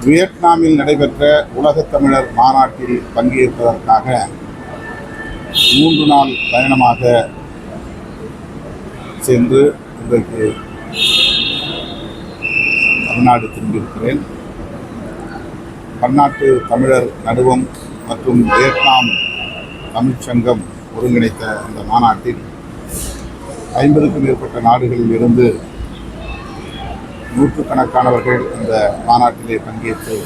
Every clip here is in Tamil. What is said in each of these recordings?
வியட்நாமில் நடைபெற்ற உலகத் தமிழர் மாநாட்டில் பங்கேற்பதற்காக 3 நாள் பயணமாக சென்று இன்றைக்கு தமிழ்நாடு திரும்பியிருக்கிறேன். பன்னாட்டு தமிழர் நடுவம் மற்றும் வியட்நாம் தமிழ்ச்சங்கம் ஒருங்கிணைத்த இந்த மாநாட்டில் 50க்கும் மேற்பட்ட நாடுகளில் இருந்து நூற்றுக்கணக்கானவர்கள் இந்த மாநாட்டிலே பங்கேற்று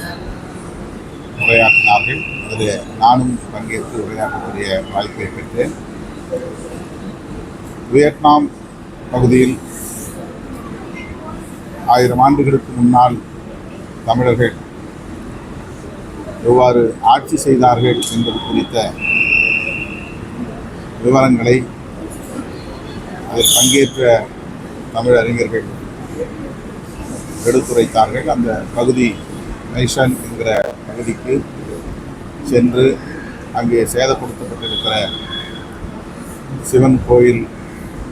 உரையாற்றினார்கள். அதில் நானும் பங்கேற்று உரையாற்றக்கூடிய வாய்ப்பை பெற்றேன். வியட்நாம் பகுதியில் 1000 ஆண்டுகளுக்கு முன்னால் தமிழர்கள் எவ்வாறு ஆட்சி செய்தார்கள் என்பது குறித்த விவரங்களை அதில் பங்கேற்ற தமிழறிஞர்கள் எடுத்துரைத்தார்கள். அந்த பகுதி மைஷன் என்கிற பகுதிக்கு சென்று அங்கே சேதப்படுத்தப்பட்டிருக்கிற சிவன் கோயில்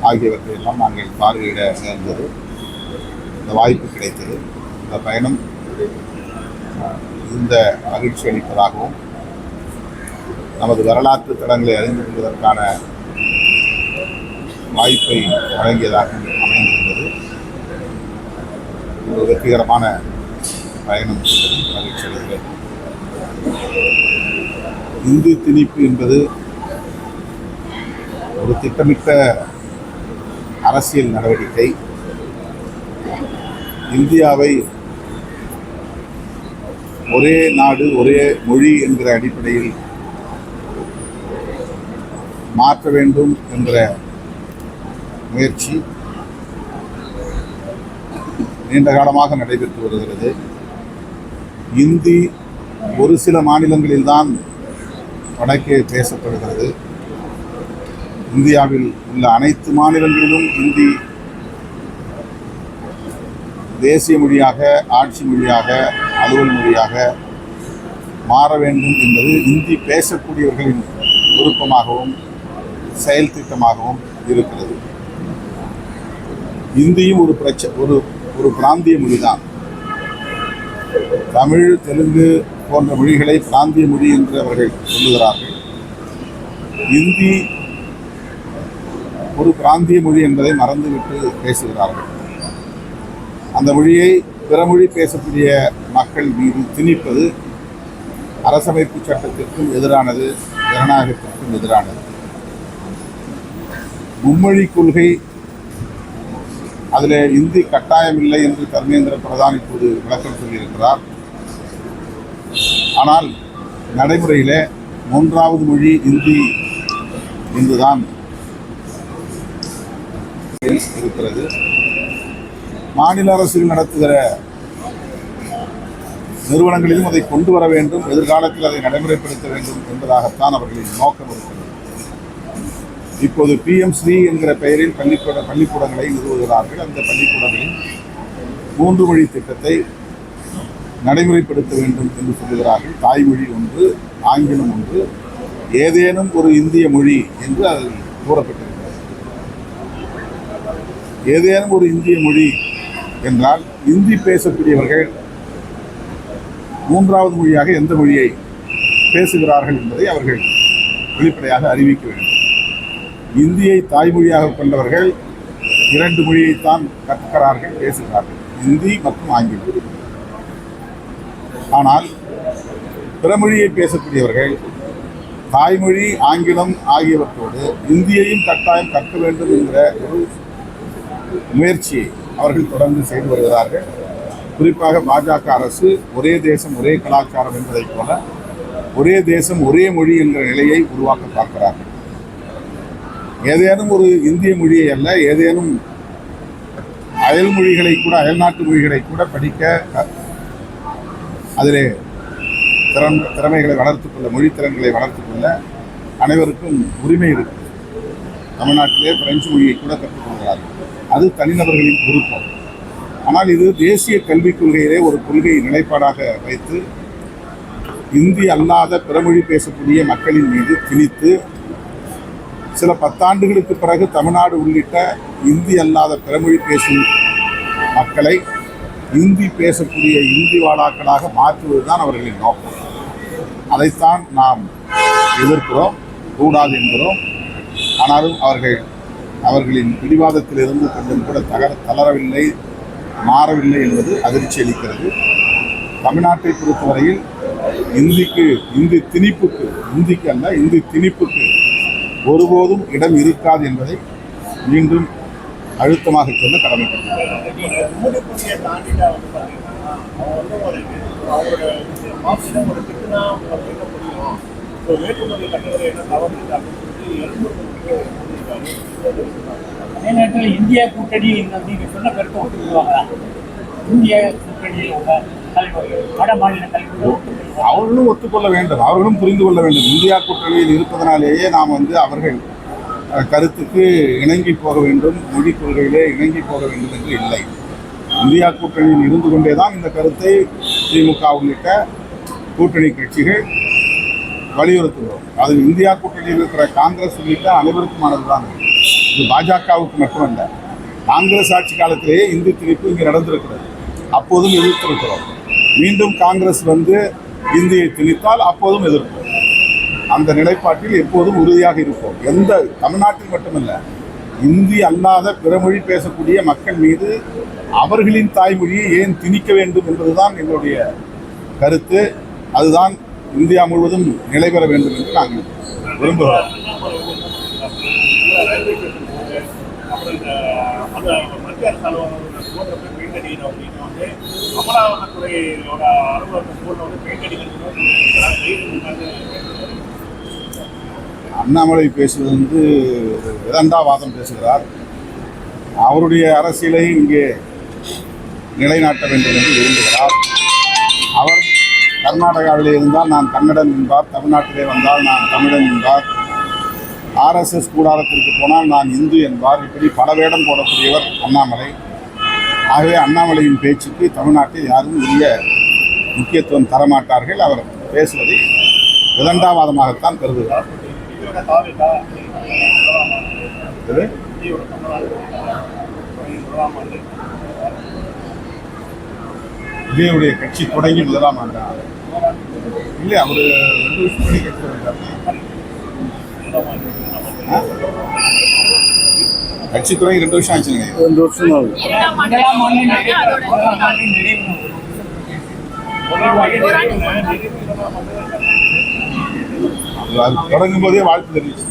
ஆகியவற்றையெல்லாம் நாங்கள் பார்வையிட நேர்ந்தது. இந்த வாய்ப்பு கிடைத்தது. இந்த பயணம் இந்த மகிழ்ச்சி அளிப்பதாகவும் நமது வரலாற்று தடங்களை அறிந்து கொள்வதற்கான வாய்ப்பை வழங்கியதாகவும் அமைந்திருந்தது. ஒரு வெற்றிகரமான பயணம் மகிழ்ச்சி அடைகிறது. இந்தி திணிப்பு என்பது ஒரு திட்டமிட்ட அரசியல் நடவடிக்கை. இந்தியாவை ஒரே நாடு ஒரே மொழி என்கிற அடிப்படையில் மாற்ற வேண்டும் என்ற முயற்சி நீண்ட காலமாக நடைபெற்று வருகிறது. இந்தி ஒரு சில மாநிலங்களில்தான் வடக்கே பேசப்படுகிறது. இந்தியாவில் உள்ள அனைத்து மாநிலங்களிலும் இந்தி தேசிய மொழியாக, ஆட்சி மொழியாக, அலுவல் மொழியாக மாற வேண்டும் என்பது இந்தி பேசக்கூடியவர்களின் விருப்பமாகவும் செயல் திட்டமாகவும் இருக்கிறது. இந்தியும் ஒரு பிராந்திய மொழிதான். தமிழ், தெலுங்கு போன்ற மொழிகளை பிராந்திய மொழி என்று அவர்கள் சொல்லுகிறார்கள். இந்தி ஒரு பிராந்திய மொழி என்பதை மறந்துவிட்டு பேசுகிறார்கள். அந்த மொழியை பிற மொழி பேசக்கூடிய மக்கள் மீது திணிப்பது அரசமைப்பு சட்டத்திற்கும் எதிரானது, ஜனநாயகத்திற்கும் எதிரானது. மும்மொழி கொள்கை, அதில் இந்தி கட்டாயமில்லை என்று தர்மேந்திர பிரதான் இப்போது விளக்கம் சொல்லியிருக்கிறார். ஆனால் நடைமுறையில் 3வது மொழி இந்தி என்றுதான் இருக்கிறது. மாநில அரசுகள் நடத்துகிற நிறுவனங்களிலும் அதை கொண்டு வர வேண்டும், எதிர்காலத்தில் அதை நடைமுறைப்படுத்த வேண்டும் என்பதாகத்தான் அவர்களின் நோக்கம் இருக்கிறது. இப்போது PM ஸ்ரீ என்கிற பெயரில் பள்ளிக்கூடங்களை நிறுவுகிறார்கள். அந்த பள்ளிக்கூடங்களில் 3 மொழி திட்டத்தை நடைமுறைப்படுத்த வேண்டும் என்று சொல்லுகிறார்கள். தாய்மொழி ஒன்று, ஆங்கிலம் ஒன்று, ஏதேனும் ஒரு இந்திய மொழி என்று அதில் கூறப்பட்டிருக்கிறது. ஏதேனும் ஒரு இந்திய மொழி என்றால் இந்தி பேசக்கூடியவர்கள் 3வது மொழியாக எந்த மொழியை பேசுகிறார்கள் என்பதை அவர்கள் வெளிப்படையாக அறிவிக்க வேண்டும். இந்தியை தாய்மொழியாக கொண்டவர்கள் 2 மொழியைத்தான் கற்கிறார்கள், பேசுகிறார்கள், இந்தி மற்றும் ஆங்கிலம். ஆனால் பிற மொழியை பேசக்கூடியவர்கள் தாய்மொழி, ஆங்கிலம் ஆகியவற்றோடு இந்தியையும் கட்டாயம் கற்க வேண்டும் என்கிற ஒரு முயற்சியை அவர்கள் தொடர்ந்து செய்து வருகிறார்கள். குறிப்பாக பாஜக அரசு ஒரே தேசம் ஒரே கலாச்சாரம் என்பதைப் போல ஒரே தேசம் ஒரே மொழி என்கிற நிலையை உருவாக்க பார்க்கிறார்கள். ஏதேனும் ஒரு இந்திய மொழியை அல்ல, ஏதேனும் அயல் மொழிகளை கூட, அயல்நாட்டு மொழிகளை கூட படிக்க, அதிலே திறமைகளை வளர்த்துக்கொள்ள, மொழி திறன்களை வளர்த்துக்கொள்ள அனைவருக்கும் உரிமை இருக்குது. தமிழ்நாட்டிலே பிரெஞ்சு மொழியை கூட கற்றுக்கொள்கிறார்கள். அது தனிநபர்களின் விருப்பம். ஆனால் இது தேசிய கல்விக் கொள்கையிலே ஒரு கொள்கை நிலைப்பாடாக வைத்து இந்தி அல்லாத பிறமொழி பேசக்கூடிய மக்களின் மீது திணித்து சில 10 ஆண்டுகளுக்கு பிறகு தமிழ்நாடு உள்ளிட்ட இந்தி அல்லாத பிறமொழி பேசும் மக்களை இந்தி பேசக்கூடிய இந்தி வாடாக்களாக மாற்றுவதுதான் அவர்களின் நோக்கம். அதைத்தான் நாம் எதிர்க்கிறோம், கூடாது என்கிறோம். ஆனாலும் அவர்களின் பிடிவாதத்திலிருந்து கொஞ்சம் கூட தளரவில்லை, மாறவில்லை என்பது அதிர்ச்சி அளிக்கிறது. தமிழ்நாட்டை பொறுத்தவரையில் இந்தி திணிப்புக்கு ஒருபோதும் இடம் இருக்காது என்பதை மீண்டும் அழுத்தமாக சொல்ல கடமைப்பட்டுள்ளது. அதே நேரத்தில் இந்தியா கூட்டணி நீங்கள் சொன்ன கருத்தை ஒத்துக்குவாங்களா? இந்திய கூட்டணியில் உள்ள தலைவர்கள், வட மாநில தலைவர்கள் அவர்களும் ஒத்துக்கொள்ள வேண்டும், அவர்களும் புரிந்து கொள்ள வேண்டும். இந்தியா கூட்டணியில் இருப்பதனாலேயே நாம் அவர்கள் கருத்துக்கு இணங்கி போக வேண்டும், மொழி கொள்கையிலே இணங்கி போக வேண்டும் என்று இல்லை. இந்தியா கூட்டணியில் இருந்து கொண்டே தான் இந்த கருத்தை திமுக உள்ளிட்ட கூட்டணி கட்சிகள் வலியுறுத்துகிறோம். அது இந்தியா கூட்டணியில் இருக்கிற காங்கிரஸ் உள்ளிட்ட அனைவருக்குமானதுதான். இது பாஜகவுக்கு மட்டுமல்ல. காங்கிரஸ் ஆட்சி காலத்திலேயே இந்தி திணிப்பு இங்கே நடந்திருக்கிறது, அப்போதும் எதிர்த்திருக்கிறோம். மீண்டும் காங்கிரஸ் இந்தியை திணித்தால் அப்போதும் எதிர்ப்போம். அந்த நிலைப்பாட்டில் எப்போதும் உறுதியாக இருப்போம். தமிழ்நாட்டில் மட்டுமல்ல, இந்தி அல்லாத பிறமொழி பேசக்கூடிய மக்கள் மீது அவர்களின் தாய்மொழியை ஏன் திணிக்க வேண்டும் என்பதுதான் எங்களுடைய கருத்து. அதுதான் இந்தியா முழுவதும் நிலை பெற வேண்டும் என்று நாங்கள் விரும்புகிறோம். அண்ணாமலை பேசுவது இரண்டாவாதம் பேசுகிறார். அவருடைய அரசியலை இங்கே நிலைநாட்ட வேண்டும் என்று விரும்புகிறார். அவர் கர்நாடகாவிலே இருந்தால் நான் கன்னடன் என்பார், தமிழ்நாட்டிலே வந்தால் நான் தமிழன் என்பார், ஆர்எஸ்எஸ் கூடாரத்திற்கு போனால் நான் இந்து என்பார். இப்படி பல வேடம் போடக்கூடியவர் அண்ணாமலை. ஆகவே அண்ணாமலையின் பேச்சுக்கு தமிழ்நாட்டில் யாரும் உரிய முக்கியத்துவம் தரமாட்டார்கள். அவர் பேசுவதை இரண்டாவாதமாகத்தான் கருதுகிறார். விஜயுடைய கட்சி தொடங்கி முதலாம் ஆண்டா இல்லை, அவர் 2 வருஷம் கட்சி கட்சி தொடங்கி 2 வருஷம் ஆச்சுங்க. 2 வருஷம் ஆகுது. தொடங்கும் போதே வாழ்த்து தெரிவிச்சு.